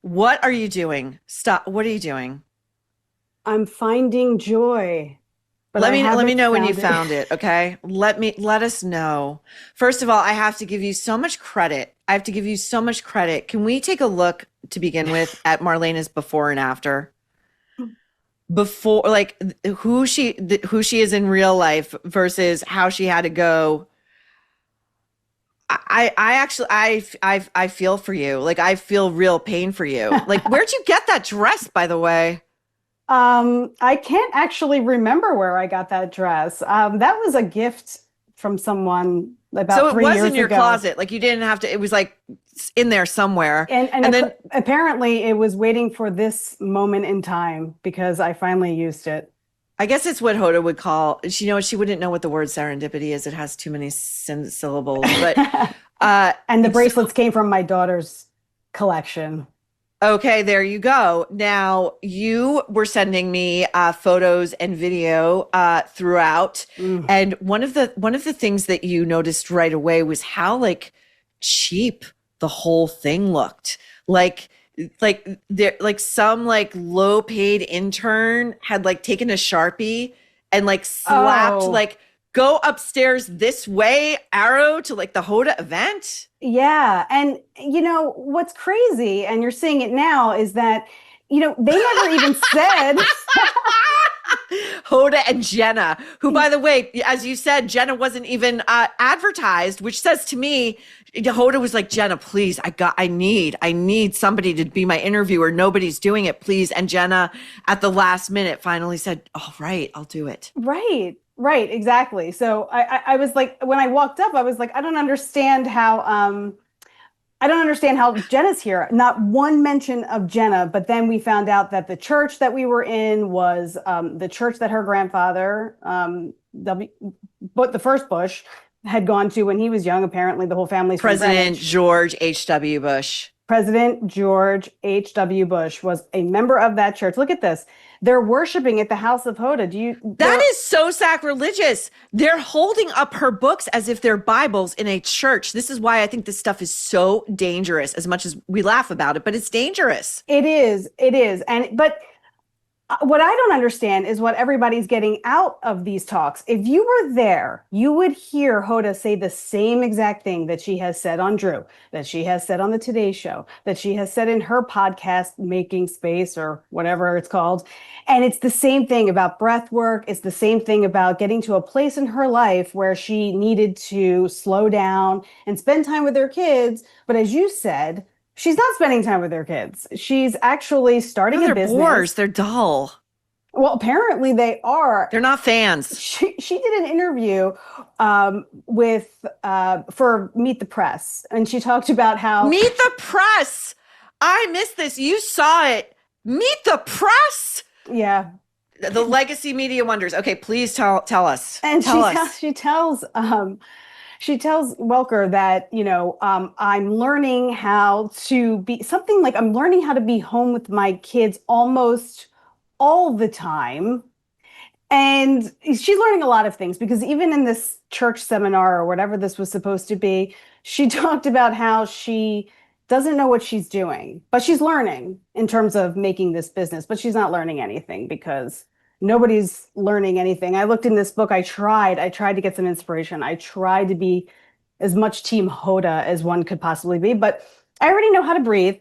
What are you doing? Stop. What are you doing? I'm finding joy, but Let I me haven't know when you found it. found it, okay? Let us know. First of all, I have to give you so much credit. I have to give you so much credit. Can we take a look to begin with at Marlena's before and after? Before, like who she is in real life versus how she had to go. I actually I feel for you. Like I feel real pain for you. Like where'd you get that dress, by the way? I can't actually remember where I got that dress. That was a gift from someone So about it three was in years your ago. closet. Like you didn't have to, it was like in there somewhere. And And then apparently it was waiting for this moment in time because I finally used it. I guess it's what Hoda would call, she wouldn't know what the word serendipity is. It has too many syllables. But uh And the so bracelets came from my daughter's collection. okay, there you go. Now you were sending me photos and video throughout. Mm. And one of the things that you noticed right away was how like cheap the whole thing looked. Like some like low paid intern had like taken a Sharpie and like slapped Oh, like go upstairs this way arrow to like the Hoda event. yeah. And what's crazy, and you're seeing it now, is that, they never even said, Hoda and Jenna, who, by the way, as you said, Jenna wasn't even advertised, which says to me, Hoda was like, Jenna, please, I need somebody to be my interviewer. Nobody's doing it, please. And Jenna, at the last minute, finally said, "All right, I'll do it." right, right, exactly. So I was like, when I walked up, I was like, I don't understand how Jenna's here. Not one mention of Jenna, but then we found out that the church that we were in was the church that her grandfather, but the first Bush, had gone to when he was young. Apparently, the whole family's from President Greenwich. George H.W. Bush. President George H.W. Bush was a member of that church. Look at this. They're worshiping at the house of Hoda. That is so sacrilegious. They're holding up her books as if they're Bibles in a church. This is why I think this stuff is so dangerous, as much as we laugh about it, but it's dangerous. it is. But what I don't understand is what everybody's getting out of these talks. If you were there, you would hear Hoda say the same exact thing that she has said on Drew, that she has said on the Today Show, that she has said in her podcast, Making Space or whatever it's called. And it's the same thing about breath work. It's the same thing about getting to a place in her life where she needed to slow down and spend time with her kids. But as you said, she's not spending time with her kids. She's actually No, starting a they're bores. business. They're dull. Well, apparently they are. They're not fans. She did an interview with for Meet the Press, and she talked about how, Meet the press. I missed this. You saw it. Meet the press. yeah, The legacy media wonders. Okay, please tell us. and Tell us. she tells Welker that, I'm learning how to be something like I'm learning how to be home with my kids almost all the time. And she's learning a lot of things because even in this church seminar or whatever this was supposed to be, she talked about how she doesn't know what she's doing, but she's learning in terms of making this business, but she's not learning anything because nobody's learning anything. I looked in this book. I tried to get some inspiration. I tried to be as much team Hoda as one could possibly be, but I already know how to breathe.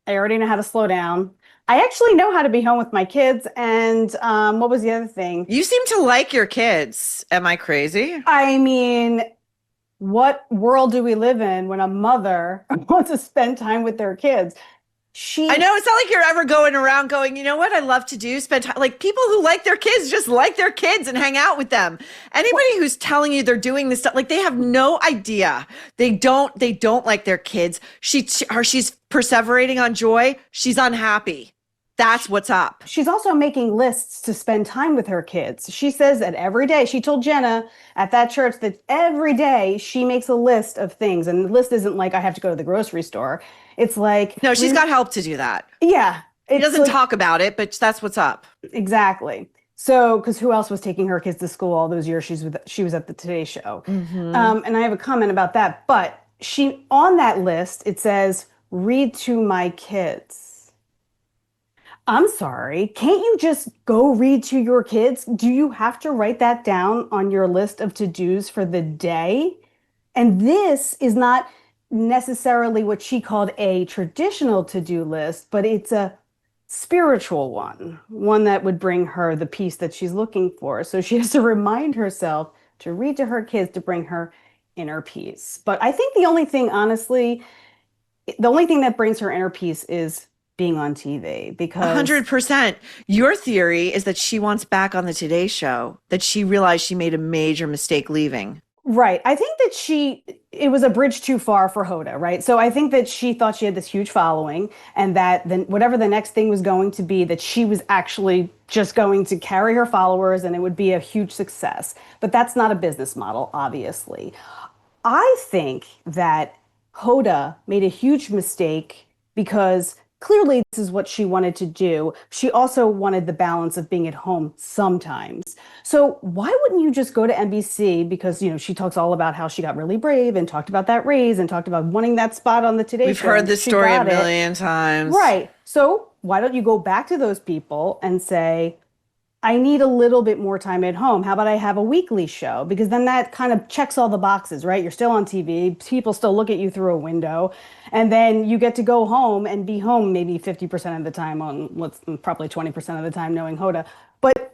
I already know how to slow down. I actually know how to be home with my kids. And what was the other thing? You seem to like your kids. Am I crazy? I mean, what world do we live in when a mother wants to spend time with their kids? I She, know it's not like you're ever going around going, you know what I love to do? Spend time. Like people who like their kids just like their kids and hang out with them. Anybody who's telling you they're doing this stuff, like they have no idea. They don't like their kids. She's perseverating on joy. She's unhappy. That's what's up. she's also making lists to spend time with her kids. She says that every day, she told Jenna at that church that every day she makes a list of things. And the list isn't like, I have to go to the grocery store. It's like, No, she's got help to do that. yeah, She it's doesn't like, talk about it, but that's what's up. exactly. So, because who else was taking her kids to school all those years she was at the Today Show? Hmm. And I have a comment about that. But she on that list, it says, read to my kids. I'm sorry. Can't you just go read to your kids? Do you have to write that down on your list of to-dos for the day? And this is not necessarily what she called a traditional to-do list, but it's a spiritual one that would bring her the peace that she's looking for. So she has to remind herself to read to her kids to bring her inner peace. But I think the only thing that brings her inner peace is being on TV because 100%. Your theory is that she wants back on the Today Show, that she realized she made a major mistake leaving. right. I think that it was a bridge too far for Hoda, right? So I think that she thought she had this huge following and that then whatever the next thing was going to be, that she was actually just going to carry her followers and it would be a huge success. But that's not a business model, obviously. I think that Hoda made a huge mistake because clearly this is what she wanted to do. She also wanted the balance of being at home sometimes. So why wouldn't you just go to NBC? Because, she talks all about how she got really brave and talked about that raise and talked about wanting that spot on the Today We've Show. heard this She story a got it. million times. Right. So why don't you go back to those people and say, I need a little bit more time at home. How about I have a weekly show? Because then that kind of checks all the boxes, right? You're still on TV. People still look at you through a window. And then you get to go home and be home maybe 50% of the time probably 20% of the time knowing Hoda. But,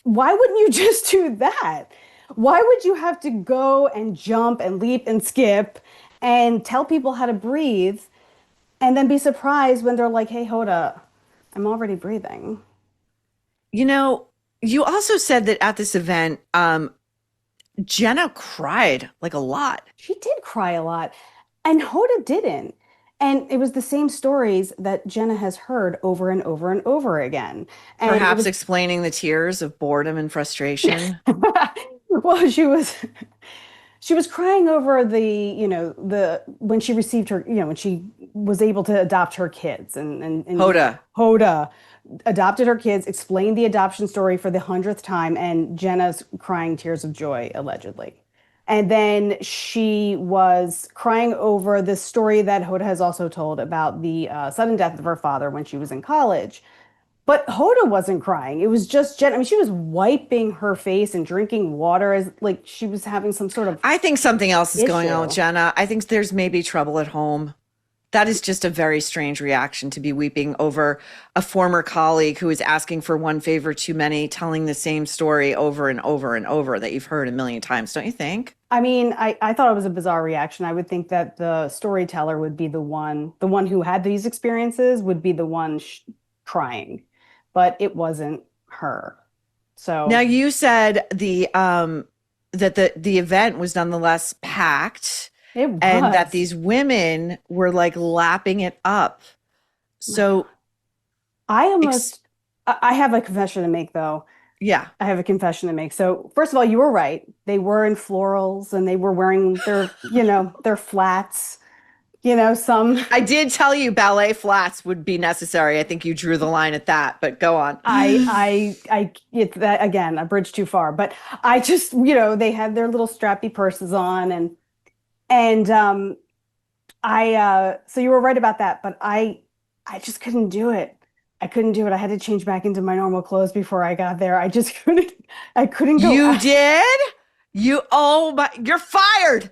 why wouldn't you just do that? Why would you have to go and jump and leap and skip and tell people how to breathe and then be surprised when they're like, hey, Hoda, I'm already breathing. You also said that at this event, Jenna cried like a lot. She did cry a lot, and Hoda didn't. And it was the same stories that Jenna has heard over and over and over again. And it Perhaps was, explaining the tears of boredom and frustration. well, she was crying over when she received her, when she was able to adopt her kids and Hoda. Hoda adopted her kids, explained the adoption story for the 100th time, and Jenna's crying tears of joy, allegedly. And then she was crying over this story that Hoda has also told about the sudden death of her father when she was in college. But Hoda wasn't crying. It was just Jenna. I mean, she was wiping her face and drinking water as like she was having some sort of I think something else is going on with issue. Jenna. I think there's maybe trouble at home. That is just a very strange reaction to be weeping over a former colleague who is asking for one favor too many, telling the same story over and over and over that you've heard a million times, don't you think? I mean, I thought it was a bizarre reaction. I would think that the storyteller would be the one who had these experiences would be the one crying, but it wasn't her. Now So you said that the event was nonetheless packed it and that was. these women were like lapping it up. So I ex- almost, I have a confession to make though. yeah. I have a confession to make. So, first of all, you were right. They were in florals and they were wearing their flats, some I did tell you ballet flats would be necessary. I think you drew the line at that, but go on. it's that again, a bridge too far. But I just, they had their little strappy purses on and so you were right about that, but I just couldn't do it. I couldn't do it. I had to change back into my normal clothes before I got there. I just couldn't go You out. did? Oh my, you're fired.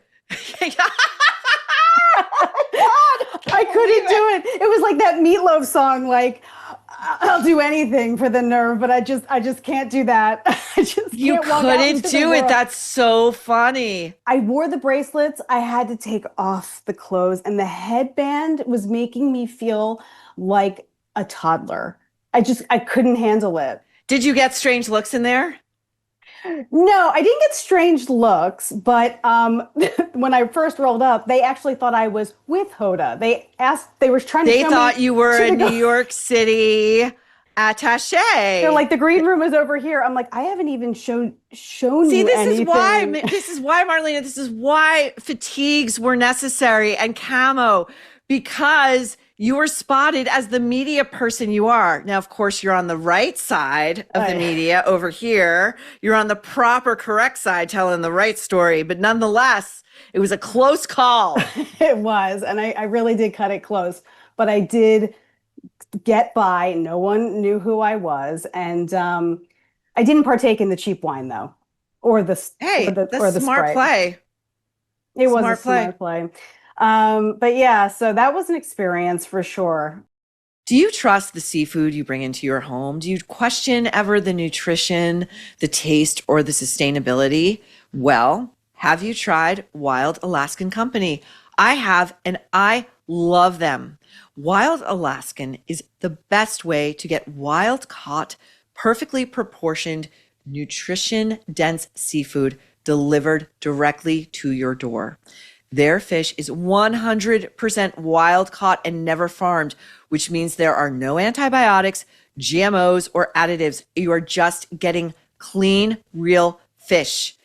I couldn't do it. It was like that Meatloaf song, like I'll do anything for the nerve, but I just can't do that. I just You can't walk out couldn't into the do it. world. That's so funny. I wore the bracelets. I had to take off the clothes, and the headband was making me feel like a toddler. I couldn't handle it. Did you get strange looks in there? No, I didn't get strange looks, but when I first rolled up, they actually thought I was with Hoda. They were trying to They show thought me you were to a the New York City They're attaché. like, the green room is over here. I'm like, I haven't even shown See, you this is why, anything. Marlena, this is why fatigues were necessary and camo, because you were spotted as the media person you are. Now, of course, you're on the right side of the I- media over here. You're on the proper, correct side telling the right story. But nonetheless, it was a close call. It was, and I really did cut it close. But I did get by. No one knew who I was, and I didn't partake in the cheap wine though, or the Hey, that's or the smart Sprite. play. It was a Smart play. smart play. But yeah, so that was an experience for sure. Do you trust the seafood you bring into your home? Do you question ever the nutrition, the taste, or the sustainability? Well, have you tried Wild Alaskan Company? I have, and I love them. Wild Alaskan is the best way to get wild caught, perfectly proportioned, nutrition dense seafood delivered directly to your door. Their fish is 100% wild caught and never farmed, which means there are no antibiotics, GMOs, or additives. You are just getting clean, real fish.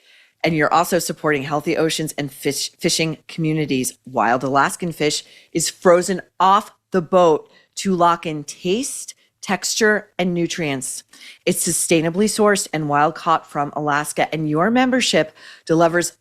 And you're also supporting healthy oceans and fishing communities. Wild Alaskan fish is frozen off the boat to lock in taste, texture, and nutrients. It's sustainably sourced and wild caught from Alaska, and your membership delivers,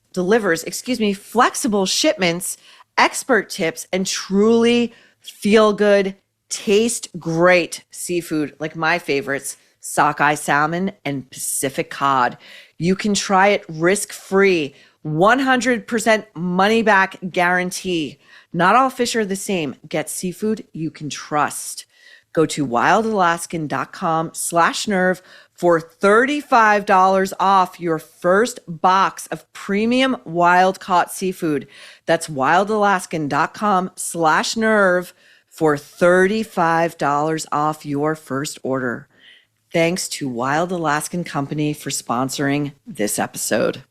flexible shipments, expert tips, and truly feel good, taste great seafood like my favorites, sockeye salmon and Pacific cod. You can try it risk-free, 100% money back guarantee. Not all fish are the same. Get seafood you can trust. Go to wildalaskan.com/nerve for $35 off your first box of premium wild caught seafood. That's wildalaskan.com/nerve for $35 off your first order. Thanks to Wild Alaskan Company for sponsoring this episode.